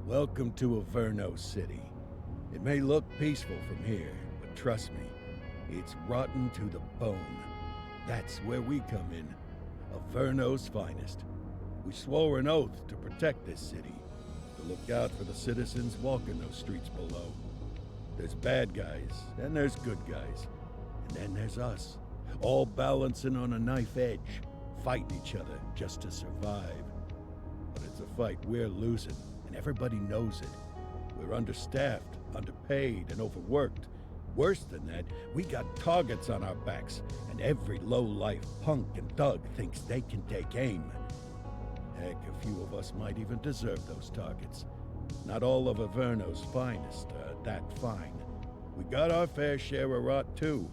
Welcome to Averno City. It may look peaceful from here, but trust me, it's rotten to the bone. That's where we come in, Averno's finest. We swore an oath to protect this city, to look out for the citizens walking those streets below. There's bad guys, and there's good guys, and then there's us, all balancing on a knife edge, fighting each other just to survive. But it's a fight we're losing, and everybody knows it. We're understaffed, underpaid, and overworked. Worse than that, we got targets on our backs, and every low-life punk and thug thinks they can take aim. Heck, a few of us might even deserve those targets. Not all of Averno's finest are that fine. We got our fair share of rot, too.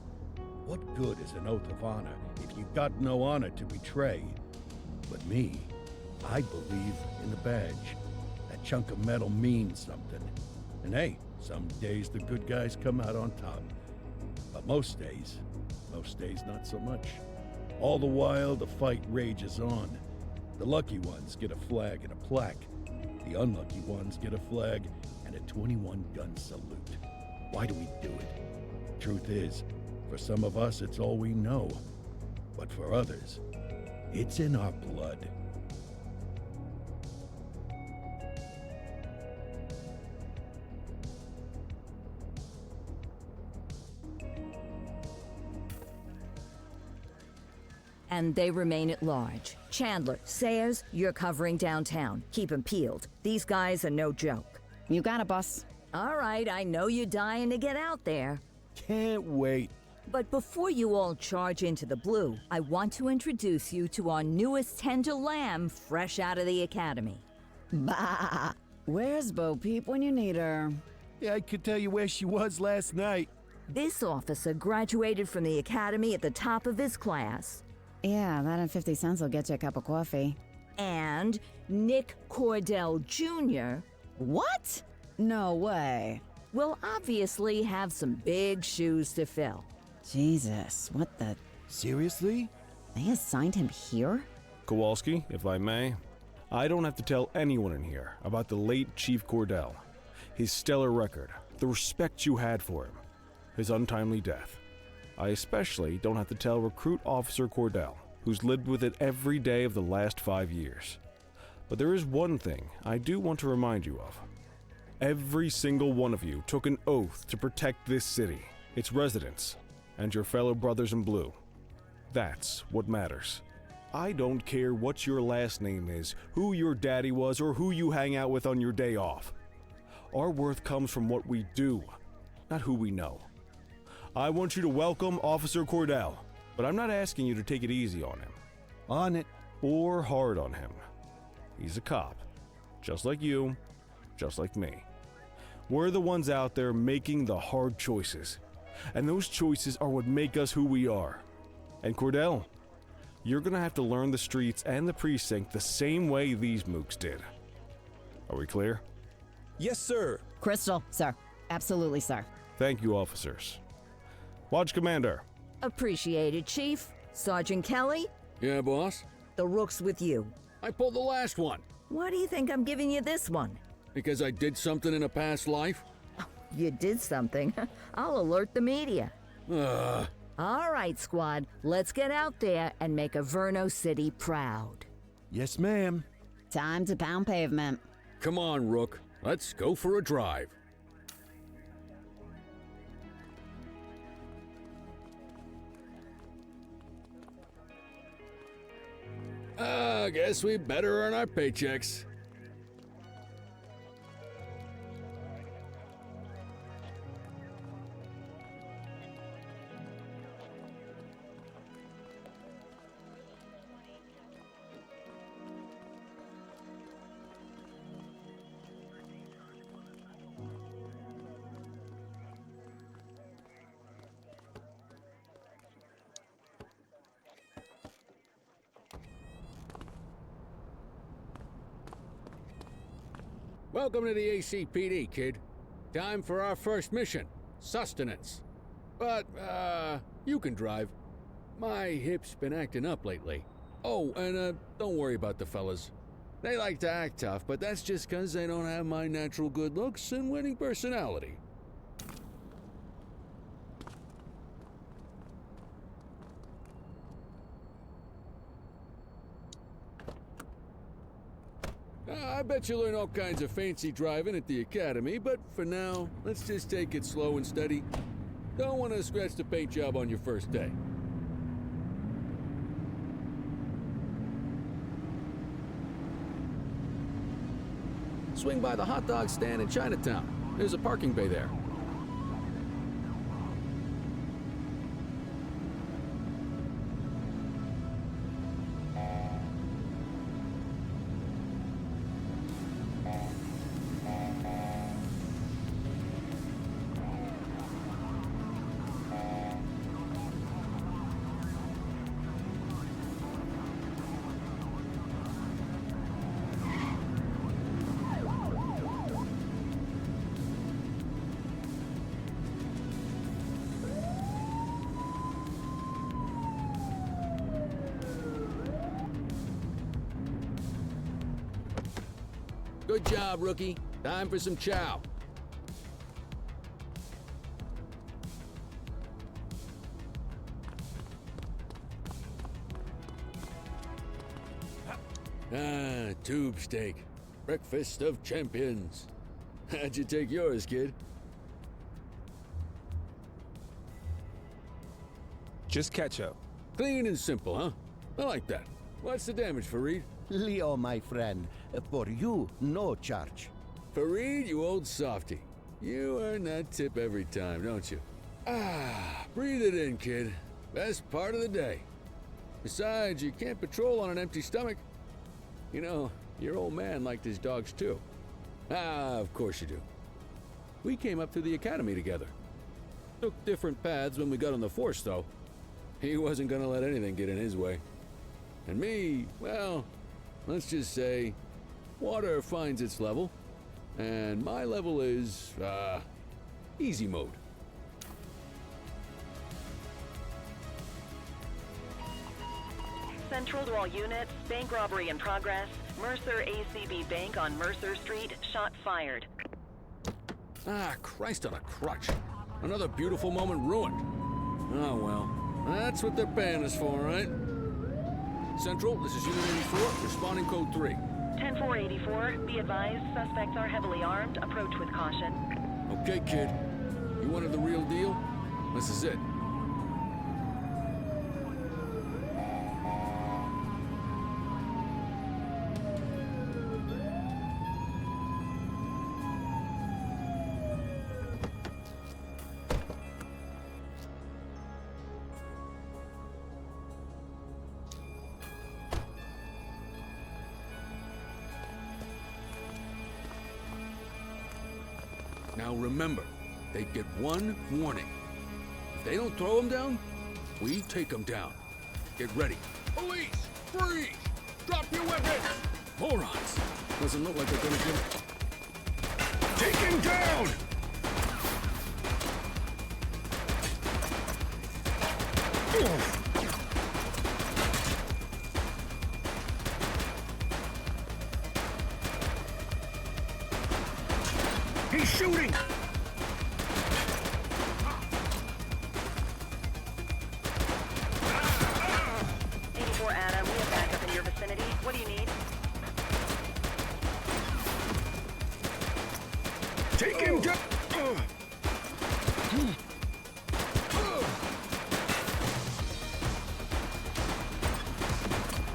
What good is an oath of honor if you got no honor to betray? But me, I believe in the badge. That chunk of metal means something. And hey, some days the good guys come out on top. But most days not so much. All the while, the fight rages on. The lucky ones get a flag and a plaque. The unlucky ones get a flag and a 21-gun salute. Why do we do it? Truth is, for some of us, it's all we know. But for others, it's in our blood. And they remain at large. Chandler, Sayers, you're covering downtown. Keep 'em peeled. These guys are no joke. You got it, boss. All right, I know you're dying to get out there. Can't wait. But before you all charge into the blue, I want to introduce you to our newest tender lamb fresh out of the academy. Bah! Where's Bo Peep when you need her? Yeah, I could tell you where she was last night. This officer graduated from the academy at the top of his class. Yeah, that and 50 cents will get you a cup of coffee. And Nick Cordell Jr. What? No way. will obviously have some big shoes to fill. Jesus, what the... Seriously? They assigned him here? Kowalski, if I may, I don't have to tell anyone in here about the late Chief Cordell, his stellar record, the respect you had for him, his untimely death. I especially don't have to tell Recruit Officer Cordell, who's lived with it every day of the last 5 years. But there is one thing I do want to remind you of. Every single one of you took an oath to protect this city, its residents, and your fellow brothers in blue. That's what matters. I don't care what your last name is, who your daddy was, or who you hang out with on your day off. Our worth comes from what we do, not who we know. I want you to welcome Officer Cordell, but I'm not asking you to take it easy on him. On it. Or hard on him. He's a cop, just like you, just like me. We're the ones out there making the hard choices, and those choices are what make us who we are. And Cordell, you're gonna have to learn the streets and the precinct the same way these mooks did. Are we clear? Yes, sir. Crystal, sir. Absolutely, sir. Thank you, officers. Watch Commander. Appreciated, Chief. Sergeant Kelly, Yeah, boss? the rook's with you. I pulled the last one. Why do you think I'm giving you this one? Because I did something in a past life? You did something. I'll alert the media. Ugh. All right, squad, let's get out there and make Averno City proud. Yes, ma'am. Time to pound pavement. Come on, Rook. Let's go for a drive. I guess we better earn our paychecks. Welcome to the ACPD, kid. Time for our first mission, sustenance. But, you can drive. My hip's been acting up lately. Oh, and, don't worry about the fellas. They like to act tough, but that's just because they don't have my natural good looks and winning personality. I bet you learn all kinds of fancy driving at the academy, but for now, let's just take it slow and steady. Don't want to scratch the paint job on your first day. Swing by the hot dog stand in Chinatown. There's a parking bay there. Good job, rookie. Time for some chow. Ah, tube steak. Breakfast of champions. How'd you take yours, kid? Just ketchup. Clean and simple, huh? I like that. What's the damage, Fareed? Leo, my friend, for you, no charge. Fareed, you old softy. You earn that tip every time, don't you? Ah, breathe it in, kid. Best part of the day. Besides, you can't patrol on an empty stomach. You know, your old man liked his dogs too. Ah, of course you do. We came up through the academy together. Took different paths when we got on the force, though. He wasn't gonna let anything get in his way. And me, well, let's just say, water finds its level, and my level is, easy mode. Central to all units, bank robbery in progress. Mercer ACB Bank on Mercer Street, shot fired. Ah, Christ on a crutch. Another beautiful moment ruined. Oh well, that's what they're paying us for, right? Central, this is Unit 84, responding code 3. 10-484, be advised, suspects are heavily armed. Approach with caution. Okay, kid. You wanted the real deal? This is it. Now remember, they get one warning. If they don't throw them down, we take them down. Get ready. Police! Freeze! Drop your weapons! Morons! Doesn't look like they're gonna give... Take him down! He's shooting! Adam, we have backup in your vicinity. What do you need? Take him down!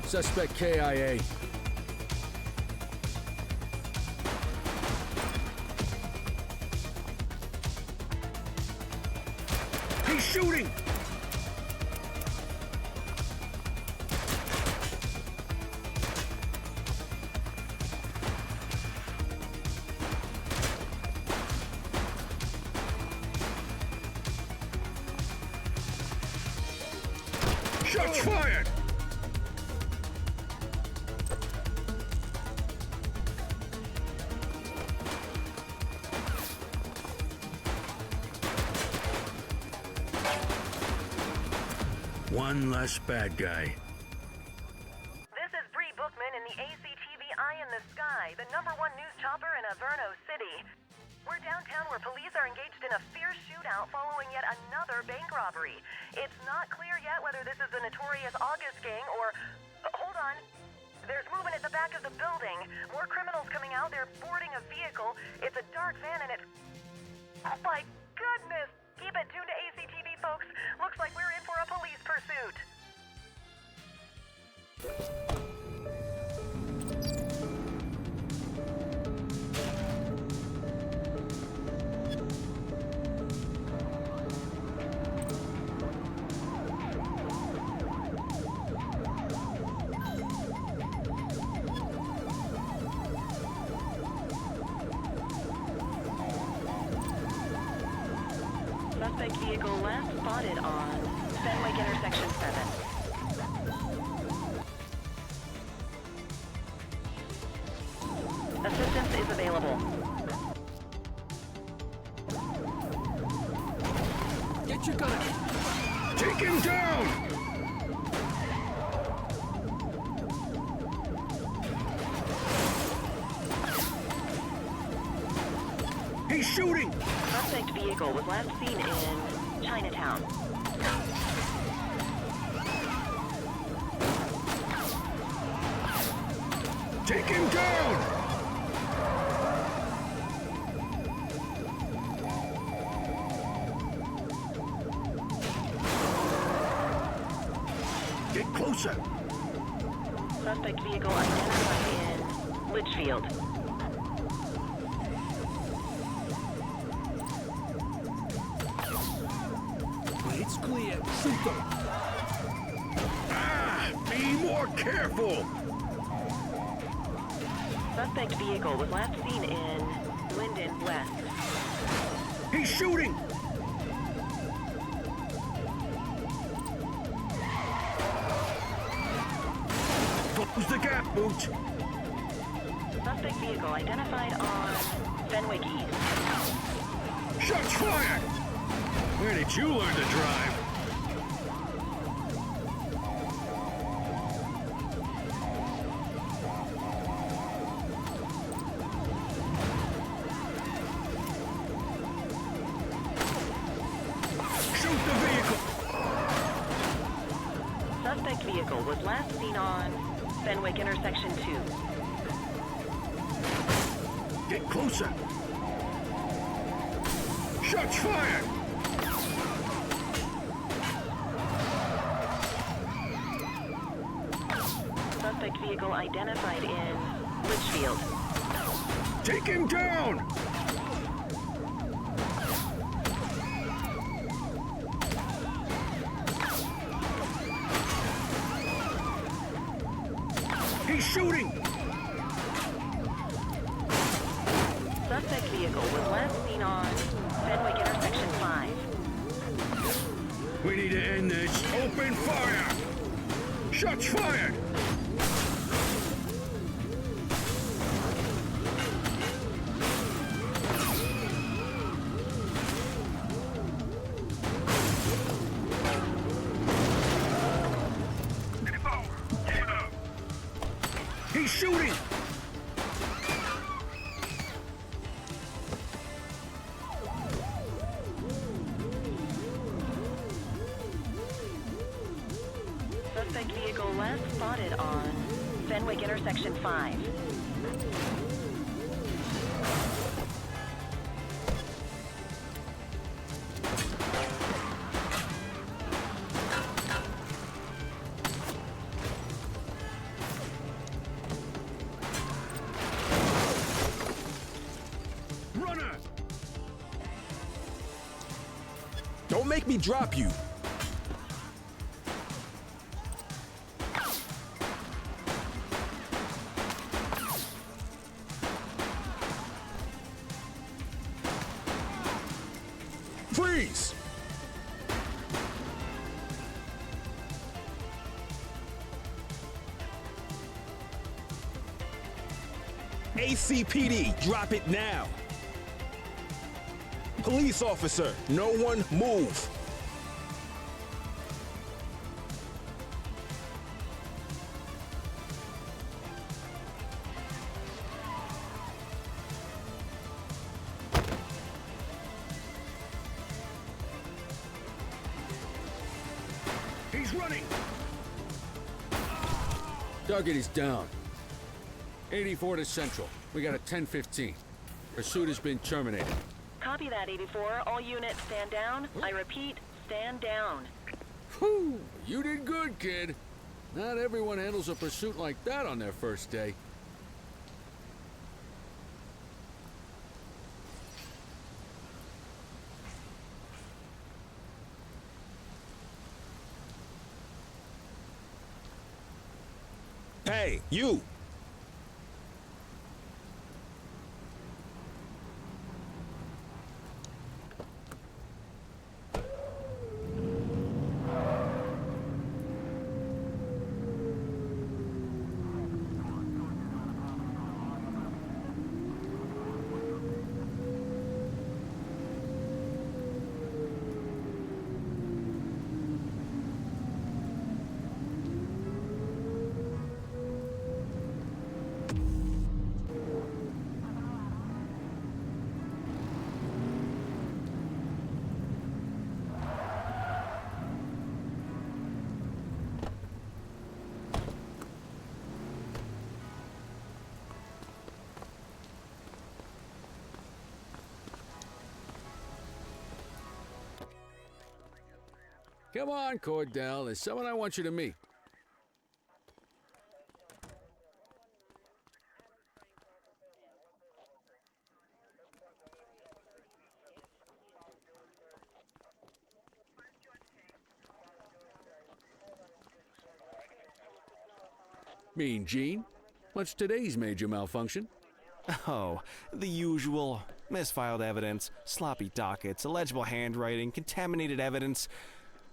Suspect KIA. He's shooting! Shots fired! One less bad guy. This is Bree Bookman in the ACTV 911 news chopper in Averno City. We're downtown where police are engaged in a fierce shootout following yet another bank robbery. It's not clear yet whether this is the notorious August gang or... hold on. There's movement at the back of the building. More criminals coming out. They're boarding a vehicle. It's a dark van and it's... oh my goodness! Keep it tuned to ACTV, folks. Looks like we're in for a police pursuit. Suspect vehicle last spotted on Fenwick intersection 7. Assistance is available. Get your gun out. Take him down! He's shooting! Suspect vehicle was last seen in Chinatown. Take him down! Get closer! Suspect vehicle identified in Litchfield. It's clear. Shoot them. Ah! Be more careful! Suspect vehicle was last seen in Linden West. He's shooting! Close the gap, Boots! Suspect vehicle identified on Fenwick East. Shots fired! Where did you learn to drive? Shoot the vehicle! Suspect vehicle was last seen on Fenwick intersection 2. Get closer! Shots fired! Suspect vehicle identified in Litchfield. Take him down! He's shooting! Suspect vehicle was last seen on Fenwick intersection 5. We need to end this. Open fire! Shots fired! He's shooting! Suspect vehicle last spotted on Fenwick intersection 5. Runner! Don't make me drop you. Freeze! ACPD, drop it now. Police officer, no one move. He's running! Target is down. 84 to Central. We got a 10-15. Pursuit has been terminated. Copy that, 84. All units stand down. I repeat, stand down. Whew! You did good, kid. Not everyone handles a pursuit like that on their first day. Hey, you! Come on, Cordell. There's someone I want you to meet. Mean Gene? What's today's major malfunction? Oh, the usual. Misfiled evidence, sloppy dockets, illegible handwriting, contaminated evidence.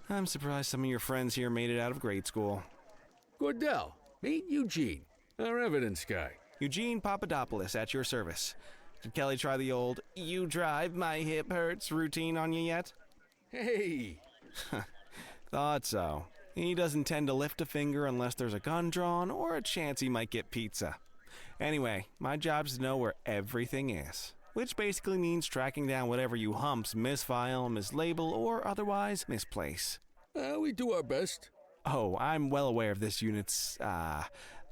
I'm surprised some of your friends here made it out of grade school. Cordell, meet Eugene, our evidence guy. Eugene Papadopoulos at your service. Did Kelly try the old, "you drive, my hip hurts" routine on you yet? Hey! Thought so. He doesn't tend to lift a finger unless there's a gun drawn or a chance he might get pizza. Anyway, my job's to know where everything is, which basically means tracking down whatever you humps misfile, mislabel, or otherwise misplace. We do our best. Oh, I'm well aware of this unit's,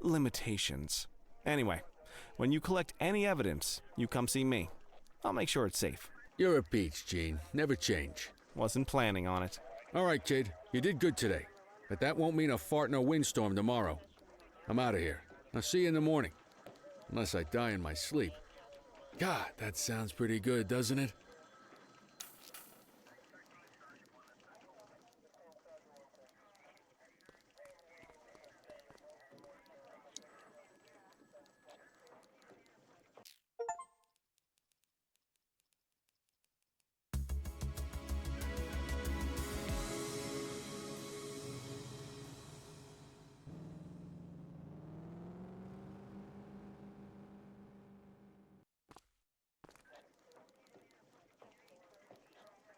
limitations. Anyway, when you collect any evidence, you come see me. I'll make sure it's safe. You're a peach, Gene. Never change. Wasn't planning on it. All right, kid. You did good today. But that won't mean a fart in a windstorm tomorrow. I'm out of here. I'll see you in the morning. Unless I die in my sleep. God, that sounds pretty good, doesn't it?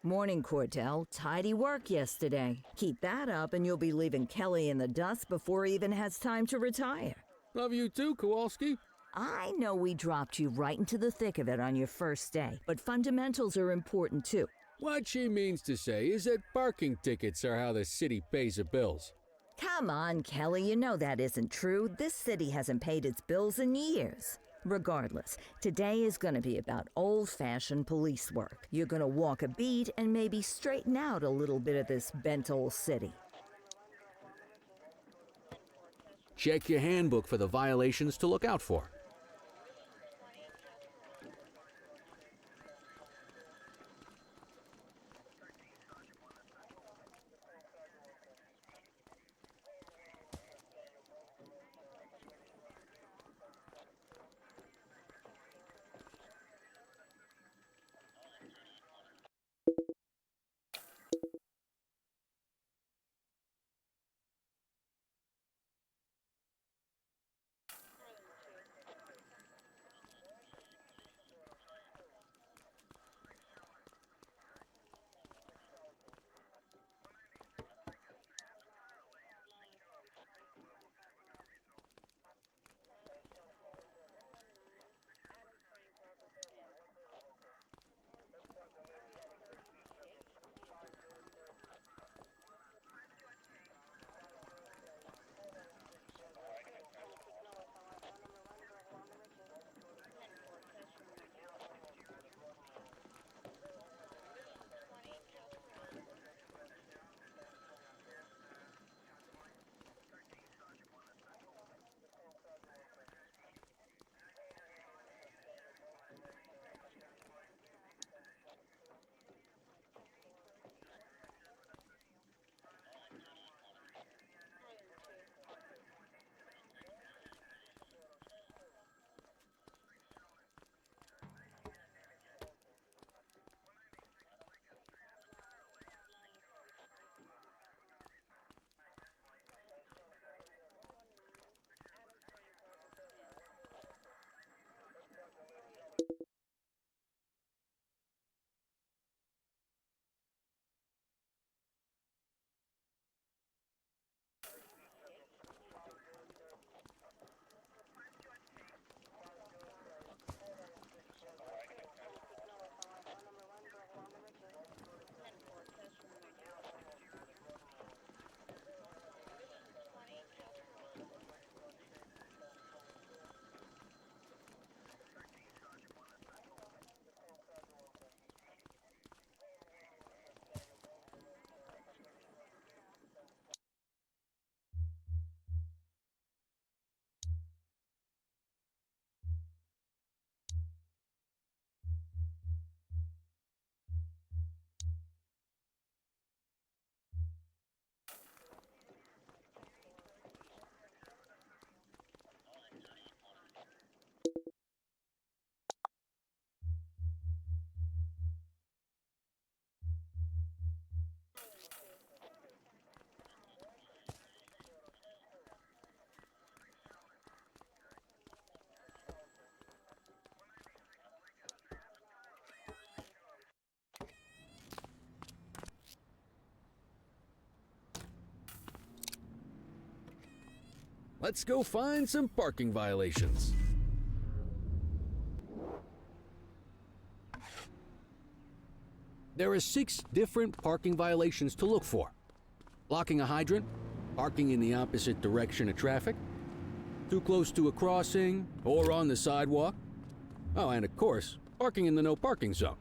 Morning, Cordell. Tidy work yesterday. Keep that up and you'll be leaving Kelly in the dust before he even has time to retire. Love you too, Kowalski. I know we dropped you right into the thick of it on your first day, but fundamentals are important too. What she means to say is that parking tickets are how the city pays the bills. Come on, Kelly, you know that isn't true. This city hasn't paid its bills in years. Regardless, today is going to be about old-fashioned police work. You're going to walk a beat and maybe straighten out a little bit of this bent old city. Check your handbook for the violations to look out for. let's go find some parking violations. There are 6 different parking violations to look for. Blocking a hydrant, parking in the opposite direction of traffic, too close to a crossing or on the sidewalk. Oh, and of course, parking in the no parking zone.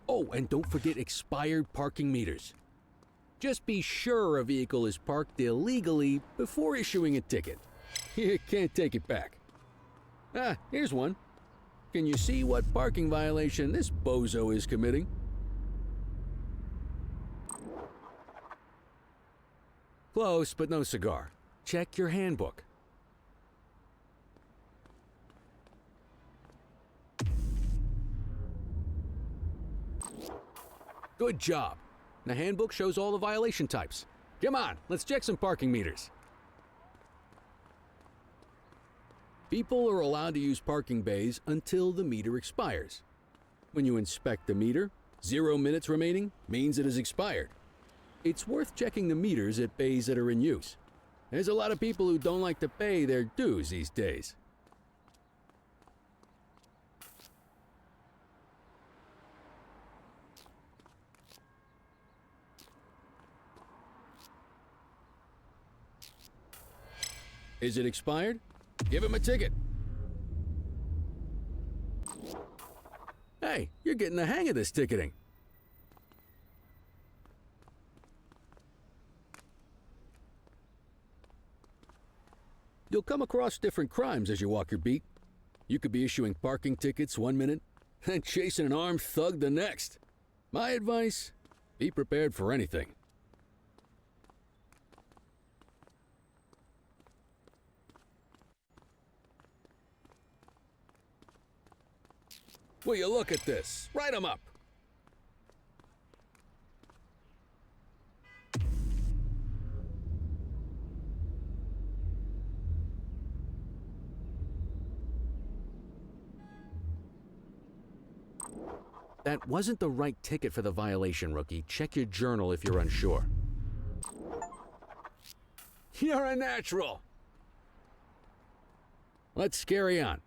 Oh, and don't forget expired parking meters. Just be sure a vehicle is parked illegally before issuing a ticket. You can't take it back. Ah, here's one. Can you see what parking violation this bozo is committing? Close, but no cigar. Check your handbook. Good job. The handbook shows all the violation types. Come on, let's check some parking meters. People are allowed to use parking bays until the meter expires. When you inspect the meter, 0 minutes remaining means it has expired. It's worth checking the meters at bays that are in use. There's a lot of people who don't like to pay their dues these days. Is it expired? Give him a ticket. Hey, you're getting the hang of this ticketing. You'll come across different crimes as you walk your beat. You could be issuing parking tickets 1 minute and chasing an armed thug the next. My advice, be prepared for anything. Will you look at this? Write 'em up. That wasn't the right ticket for the violation, rookie. Check your journal if you're unsure. You're a natural. Let's carry on.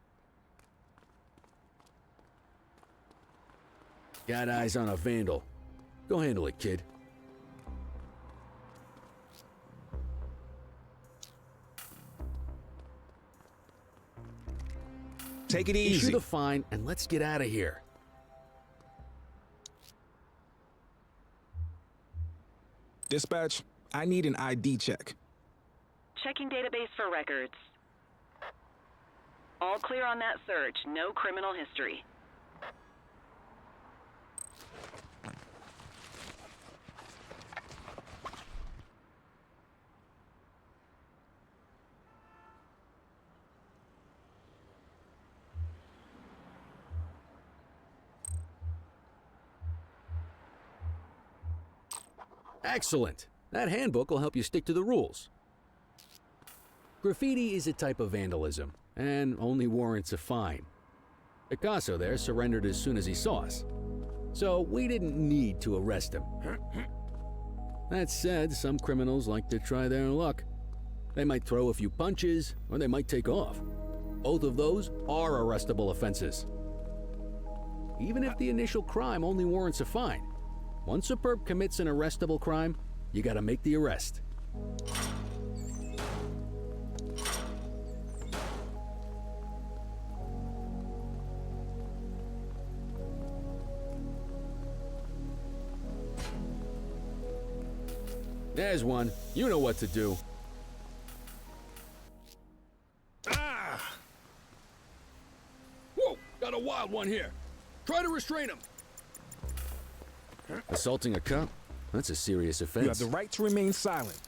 Got eyes on a vandal. Go handle it, kid. Take it easy. Issue the fine and let's get out of here. Dispatch, I need an ID check. Checking database for records. All clear on that search. No criminal history. Excellent. That handbook will help you stick to the rules. Graffiti is a type of vandalism and only warrants a fine. Picasso there surrendered as soon as he saw us, so we didn't need to arrest him. That said, some criminals like to try their luck. They might throw a few punches, or they might take off. Both of those are arrestable offenses. Even if the initial crime only warrants a fine, once a perp commits an arrestable crime, you gotta make the arrest. There's one. You know what to do. Ah! Whoa! Got a wild one here. Try to restrain him. Assaulting a cop? That's a serious offense. You have the right to remain silent.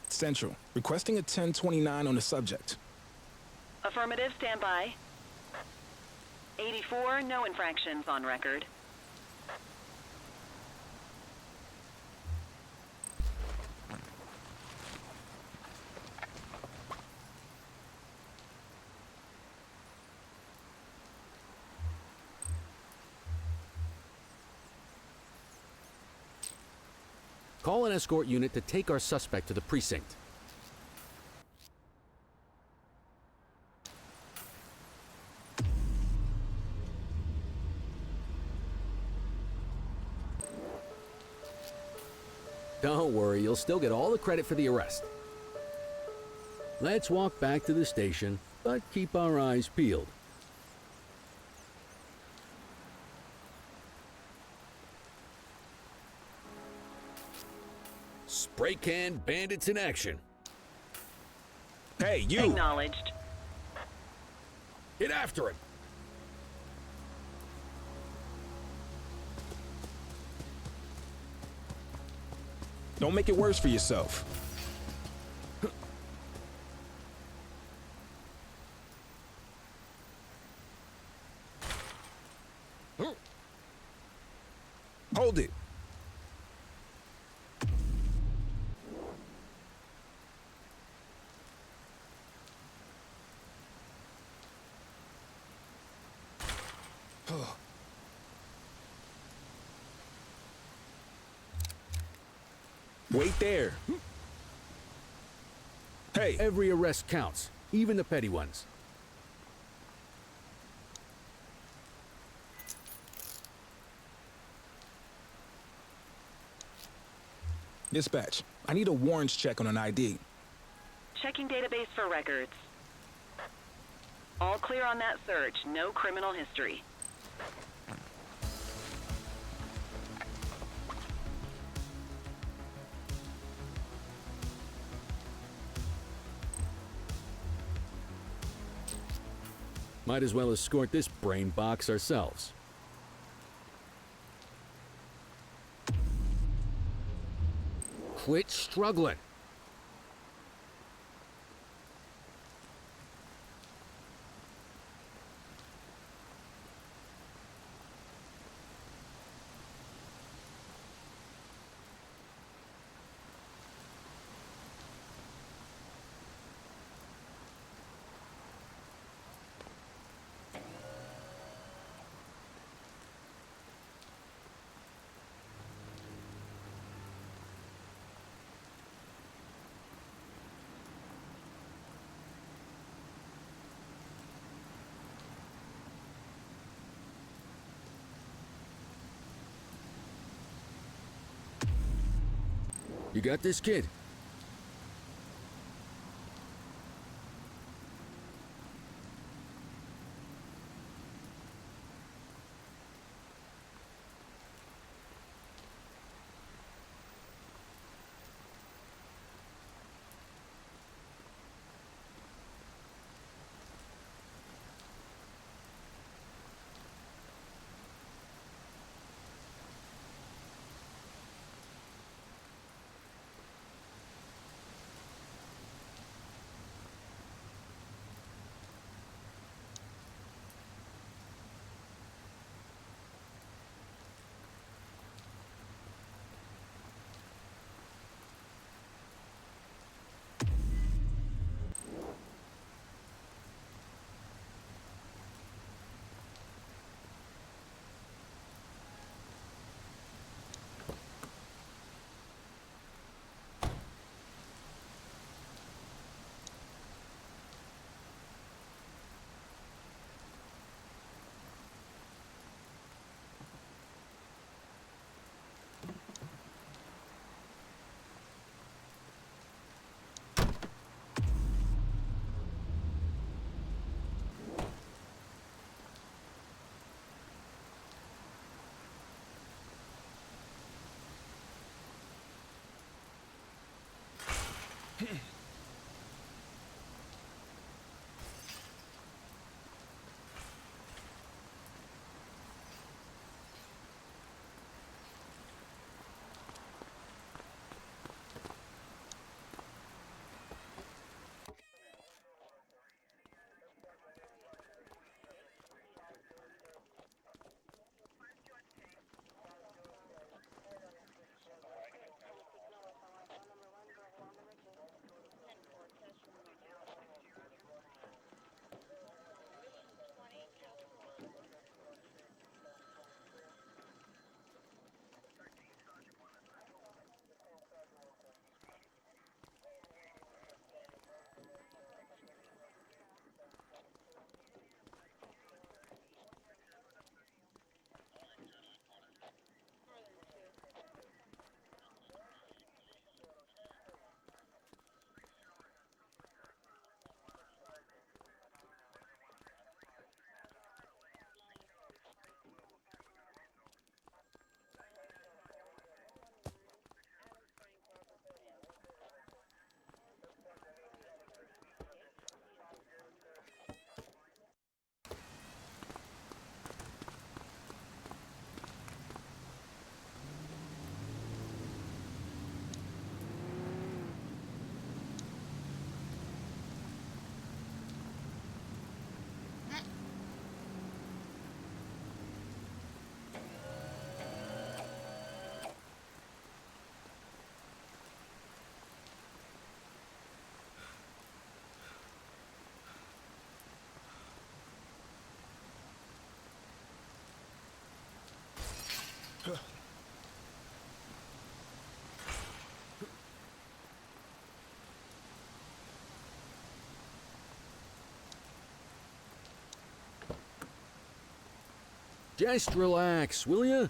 Central, requesting a 1029 on the subject. Affirmative, stand by. 84, no infractions on record. Call an escort unit to take our suspect to the precinct. Don't worry, you'll still get all the credit for the arrest. Let's walk back to the station, but keep our eyes peeled. Spray can bandits in action. Hey, you! Acknowledged. Get after him! Don't make it worse for yourself. Hold it. Wait there. Hey, Every arrest counts, even the petty ones. dispatch. I need a warrants check on an ID. Checking database for records. All clear on that search. No criminal history. Might as well escort this brain box ourselves. Quit struggling. You got this, kid? Just relax, will ya?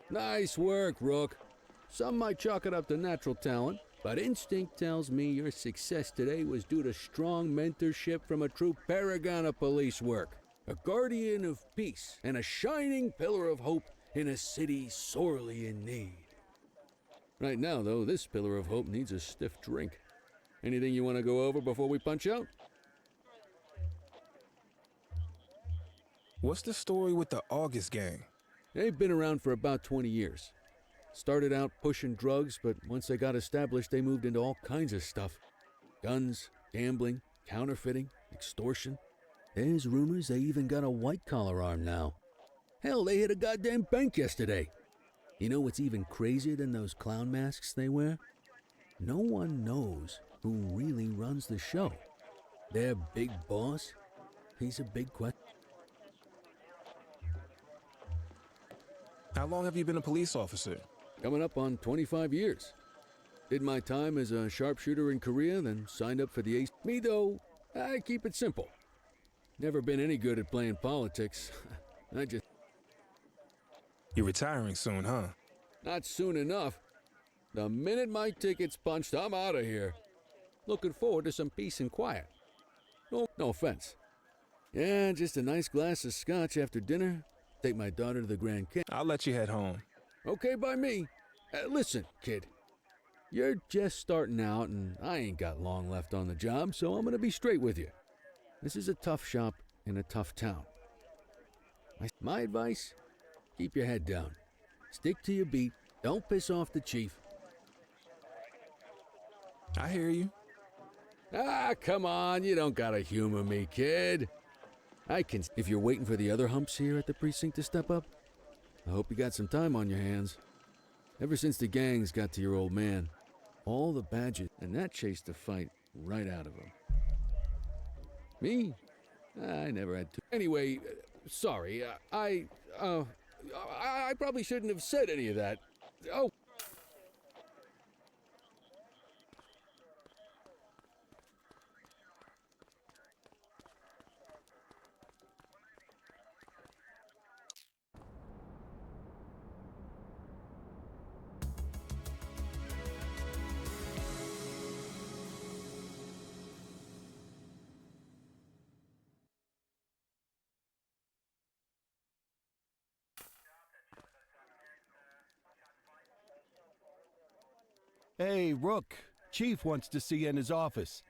Nice work, Rook. Some might chalk it up to natural talent, but instinct tells me your success today was due to strong mentorship from a true paragon of police work, a guardian of peace, and a shining pillar of hope in a city sorely in need. Right now, though, this pillar of hope needs a stiff drink. Anything you want to go over before we punch out? What's the story with the August gang? They've been around for about 20 years. Started out pushing drugs, but once they got established, they moved into all kinds of stuff. Guns, gambling, counterfeiting, extortion. There's rumors they even got a white-collar arm now. Hell, they hit a goddamn bank yesterday. You know what's even crazier than those clown masks they wear? No one knows who really runs the show. Their big boss, he's a big question. How long have you been a police officer? Coming up on 25 years. Did my time as a sharpshooter in Korea, then signed up for the Ace. Me, though, I keep it simple. Never been any good at playing politics. You're retiring soon, huh? Not soon enough. The minute my ticket's punched, I'm out of here. Looking forward to some peace and quiet. No offense. Yeah, just a nice glass of scotch after dinner. Take my daughter to the Grand Canyon. I'll let you head home. Okay by me. Listen, kid. You're just starting out, and I ain't got long left on the job, so I'm gonna be straight with you. This is a tough shop in a tough town. My advice? Keep your head down. Stick to your beat. Don't piss off the chief. I hear you. Ah, come on. You don't gotta humor me, kid. If you're waiting for the other humps here at the precinct to step up, I hope you got some time on your hands. Ever since the gangs got to your old man, all the badges, and that chased the fight right out of him. Me? I never had to. Anyway, sorry, I probably shouldn't have said any of that. Oh. Hey, Rook. Chief wants to see you in his office.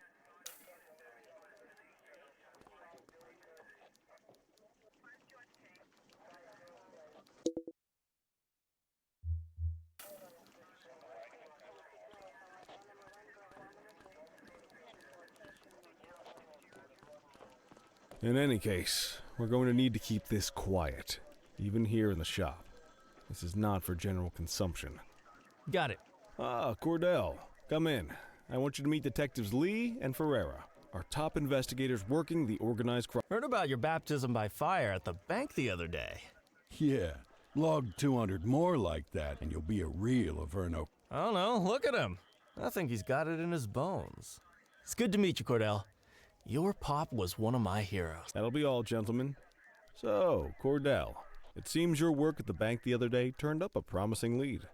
In any case, we're going to need to keep this quiet, even here in the shop. This is not for general consumption. Got it. Ah, Cordell, come in. I want you to meet Detectives Lee and Ferreira, our top investigators working the organized crime. Heard about your baptism by fire at the bank the other day. Yeah, log 200 more like that and you'll be a real Averno. I don't know, look at him. I think he's got it in his bones. It's good to meet you, Cordell. Your pop was one of my heroes. That'll be all, gentlemen. So, Cordell, it seems your work at the bank the other day turned up a promising lead.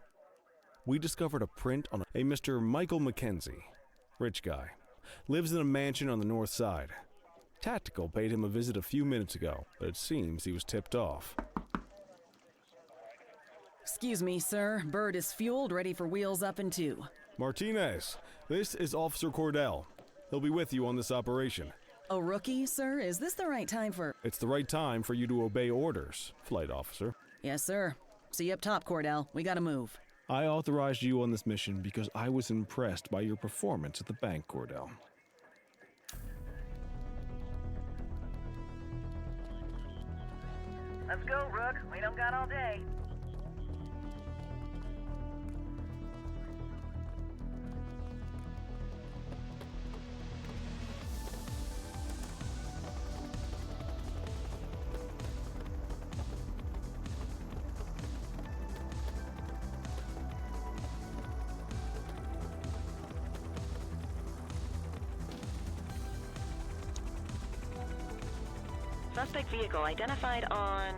We discovered a print on a Mr. Michael Mackenzie. Rich guy. Lives in a mansion on the north side. Tactical paid him a visit a few minutes ago, but it seems he was tipped off. Excuse me, sir. Bird is fueled, ready for wheels up in 2. Martinez, this is Officer Cordell. He'll be with you on this operation. A rookie, sir? Is this the right time for... It's the right time for you to obey orders, Flight Officer. Yes, sir. See you up top, Cordell. We gotta move. I authorized you on this mission because I was impressed by your performance at the bank, Cordell. Let's go, Rook. We don't got all day. Suspect vehicle identified on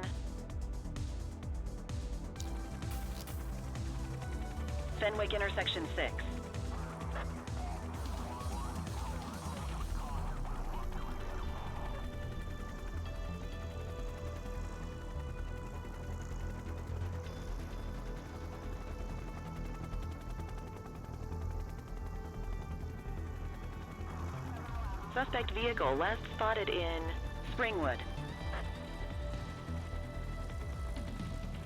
Fenwick intersection 6. Suspect vehicle last spotted in Springwood.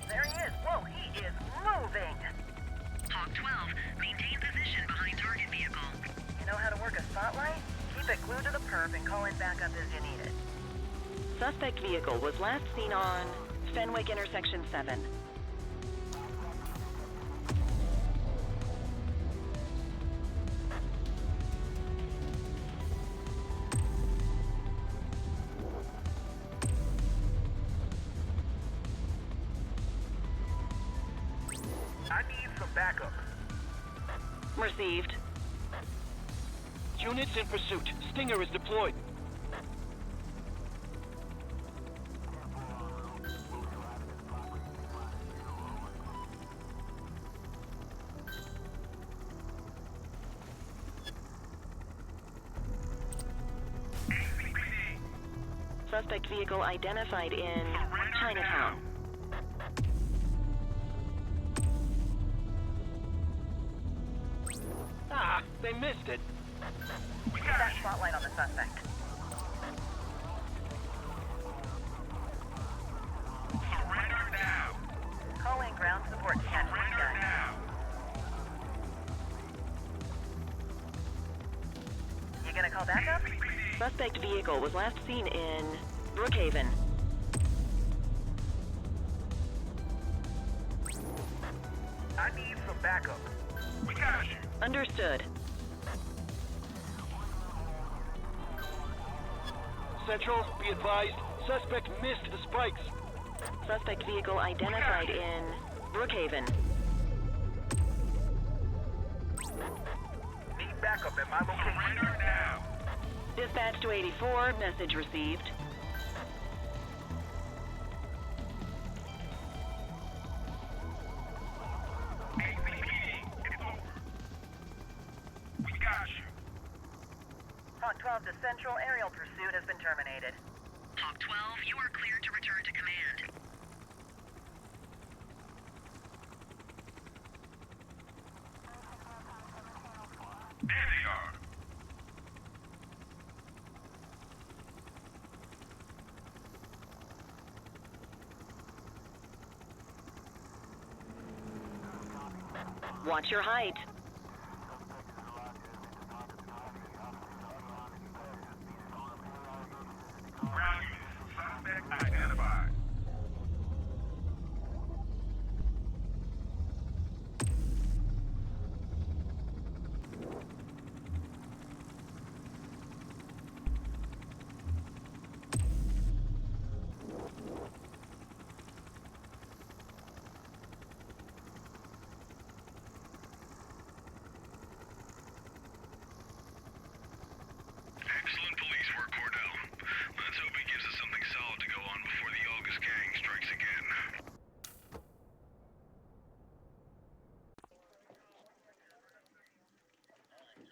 There he is. Whoa, he is moving. Hawk 12, maintain position behind target vehicle. You know how to work a spotlight? Keep it glued to the perp and call in backup as you need it. Suspect vehicle was last seen on Fenwick intersection 7. I need some backup. Received. Units in pursuit. Stinger is deployed. Suspect vehicle identified in Chinatown. Ah, they missed it. We got that spotlight on the suspect. Surrender now. Call in ground support to catch this guy. Now. You gonna call backup? Suspect vehicle was last seen in Brookhaven. I need some backup. We got you. Understood. Central, be advised. Suspect missed the spikes. Suspect vehicle identified in Brookhaven. Need backup at my location. Surrender now. Dispatch to 84, message received. It's over. We got you. Hawk 12 to Central, aerial pursuit has been terminated. Hawk 12, you are cleared to return to command. There they are. Watch your height. Ground units. Suspect identified. Excellent police work, Cordell. Let's hope he gives us something solid to go on before the August gang strikes again.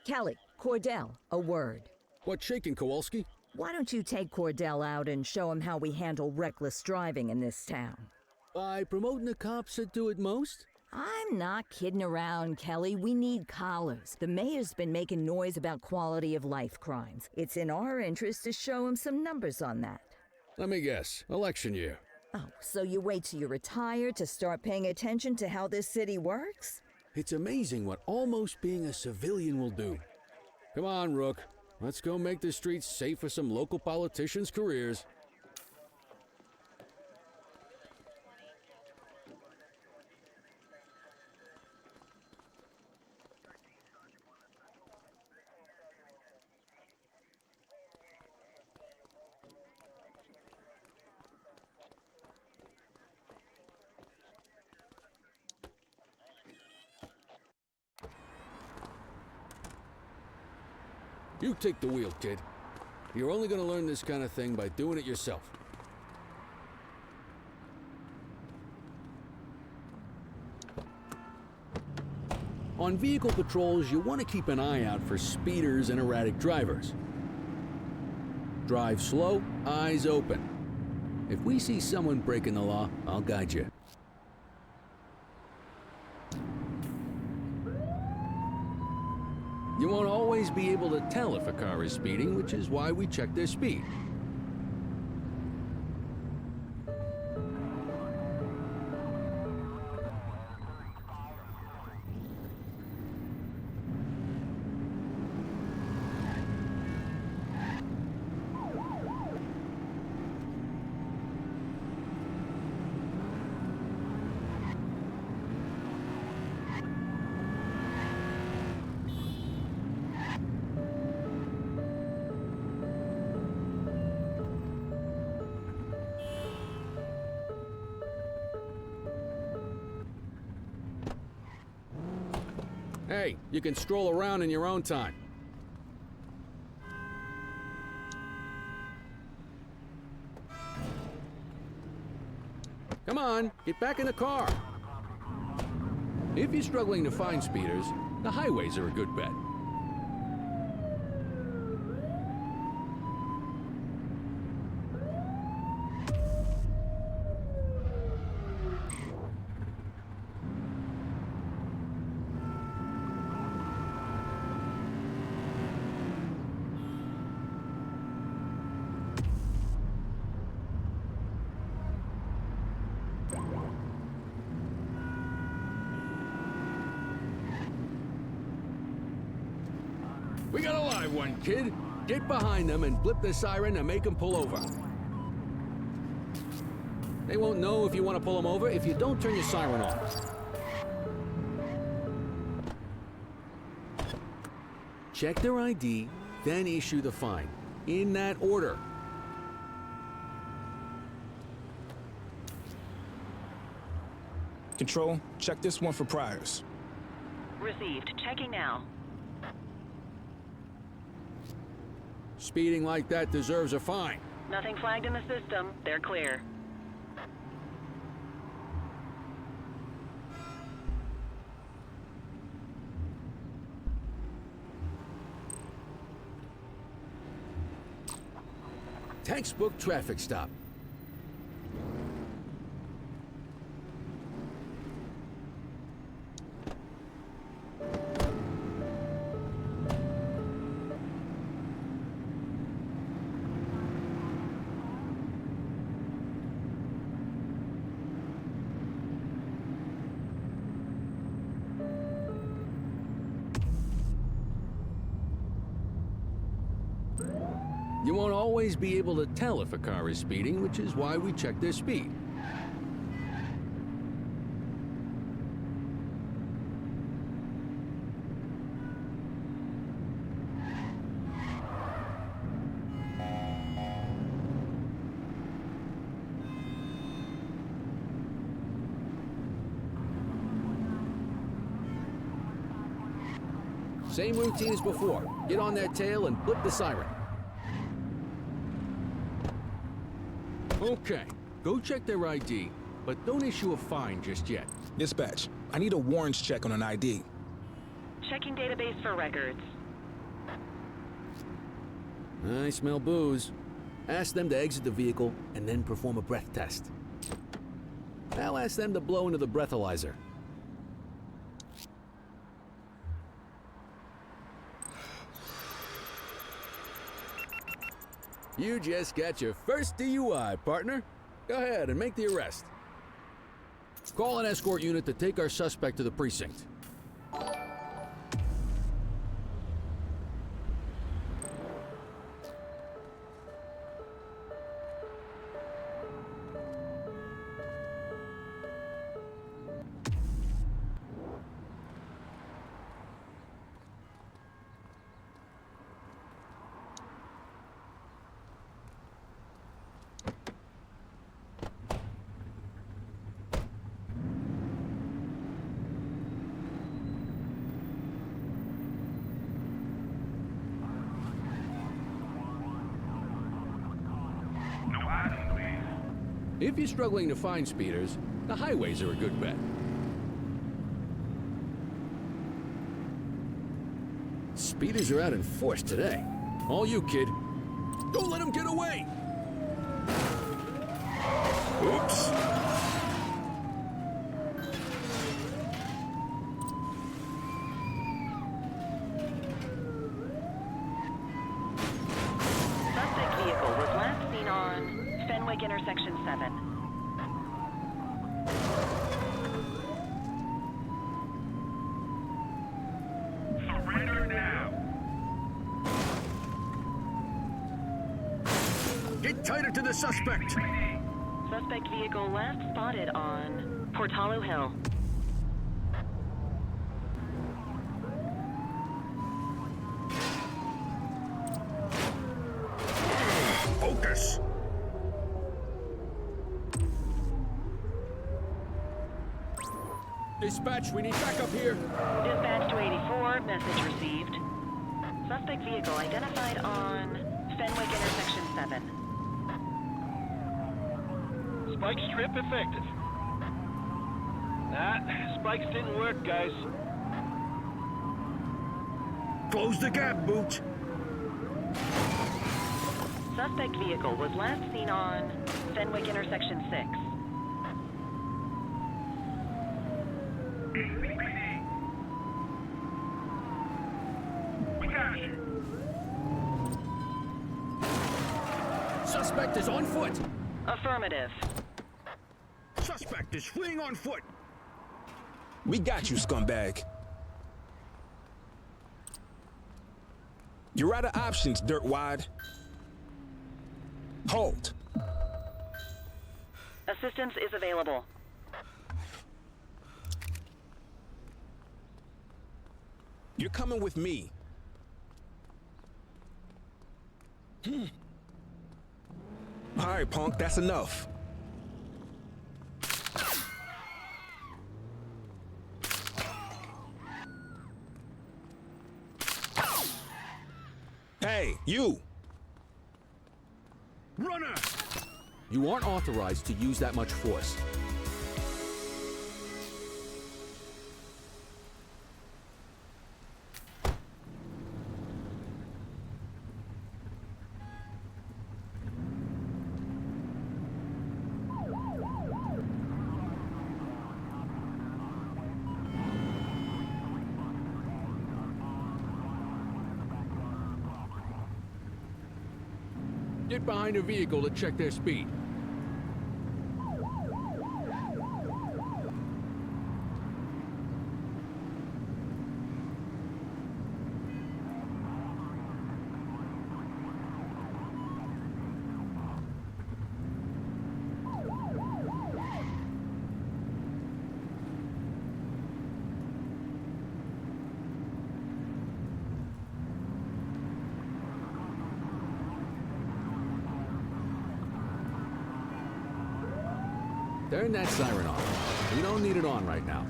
Kelly, Cordell, a word. What's shaking, Kowalski? Why don't you take Cordell out and show him how we handle reckless driving in this town? By promoting the cops that do it most? I'm not kidding around, Kelly. We need collars. The mayor's been making noise about quality of life crimes. It's in our interest to show him some numbers on that. Let me guess. Election year. Oh, so you wait till you retire to start paying attention to how this city works? It's amazing what almost being a civilian will do. Come on, Rook. Let's go make the streets safe for some local politicians' careers. You take the wheel, kid. You're only going to learn this kind of thing by doing it yourself. On vehicle patrols, you want to keep an eye out for speeders and erratic drivers. Drive slow, eyes open. If we see someone breaking the law, I'll guide you. You won't always be able to tell if a car is speeding, which is why we check their speed. Hey, you can stroll around in your own time. Come on, get back in the car. If you're struggling to find speeders, the highways are a good bet. We got a live one, kid. Get behind them and blip the siren and make them pull over. They won't know if you want to pull them over if you don't turn your siren off. Check their ID, then issue the fine. In that order. Control, check this one for priors. Received. Checking now. Speeding like that deserves a fine. Nothing flagged in the system. They're clear. Textbook traffic stop. You won't always be able to tell if a car is speeding, which is why we check their speed. Same routine as before. Get on their tail and blip the siren. Okay, go check their ID, but don't issue a fine just yet. Dispatch, I need a warrants check on an ID. Checking database for records. I smell booze. Ask them to exit the vehicle and then perform a breath test. I'll ask them to blow into the breathalyzer. You just got your first DUI, partner. Go ahead and make the arrest. Call an escort unit to take our suspect to the precinct. If you're struggling to find speeders, the highways are a good bet. Speeders are out in force today. All you, kid. Don't let them get away! Oops! Suspect vehicle was last seen on intersection 7. Surrender now. Get tighter to the suspect. Suspect vehicle last spotted on Portalo Hill. Focus. Dispatch, we need backup here. Dispatch to 84, message received. Suspect vehicle identified on Fenwick intersection 7. Spike strip effective. Nah, spikes didn't work, guys. Close the gap, Boots. Suspect vehicle was last seen on Fenwick intersection 6. We got you. Suspect is on foot. Affirmative. Suspect is fleeing on foot. We got you, scumbag. You're out of options, dirtwad. Hold. Assistance is available. You're coming with me. All right, punk, that's enough. Hey, you! Runner! You aren't authorized to use that much force. Get behind a vehicle to check their speed. Turn that siren off. You don't need it on right now.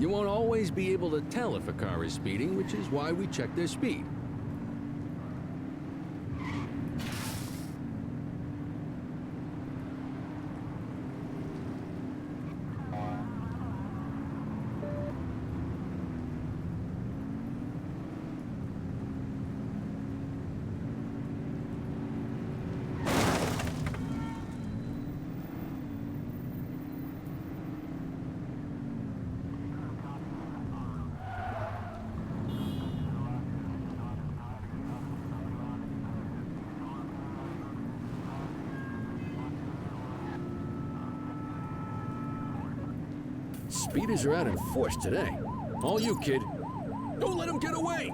You won't always be able to tell if a car is speeding, which is why we check their speed. speeders are out in force today. All you, kid. Don't let him get away!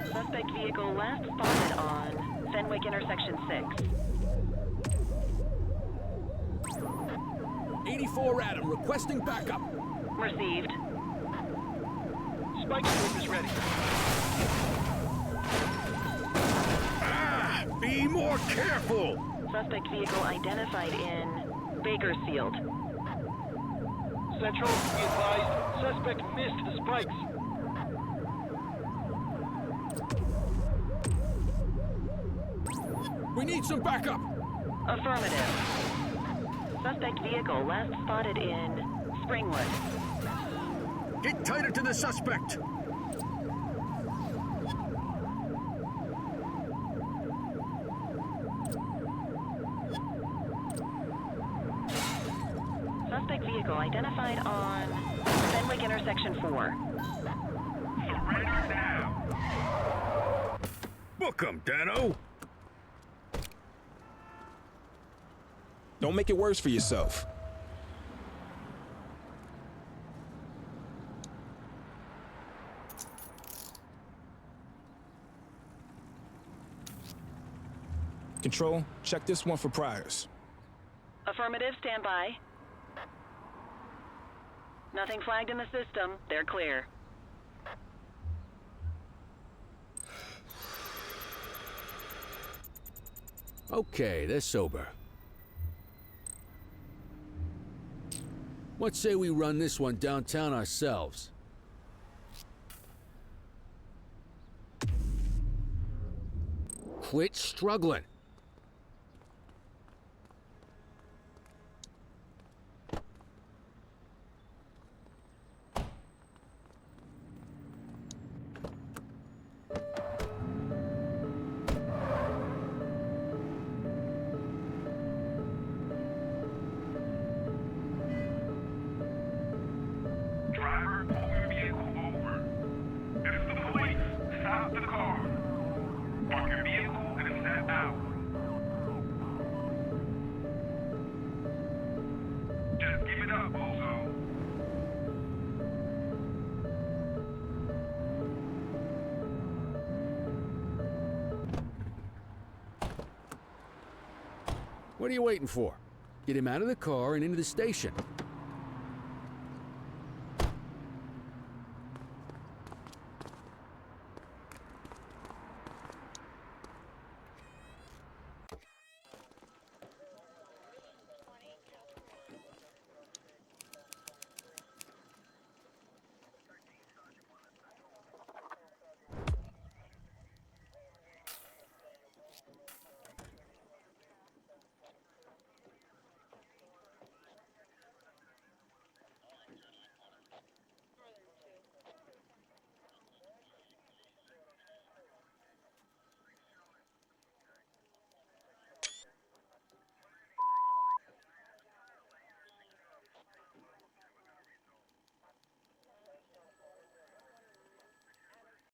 Suspect vehicle last spotted on Fenwick intersection 6. 84 Adam, requesting backup. Received. Spike strip is ready. Be more careful! Suspect vehicle identified in Bakersfield. Central, be advised, suspect missed the spikes. We need some backup! Affirmative. Suspect vehicle last spotted in Springwood. Get tighter to the suspect! Suspect vehicle identified on Fenwick intersection 4. Surrender now. Book 'em, Dano! Don't make it worse for yourself. Control, check this one for priors. Affirmative, stand by. Nothing flagged in the system. They're clear. Okay, they're sober. What say we run this one downtown ourselves? Quit struggling. Driver, pull your vehicle over. If it's the police, stop the car. Park your vehicle and step out. Just give it up, bozo. What are you waiting for? Get him out of the car and into the station.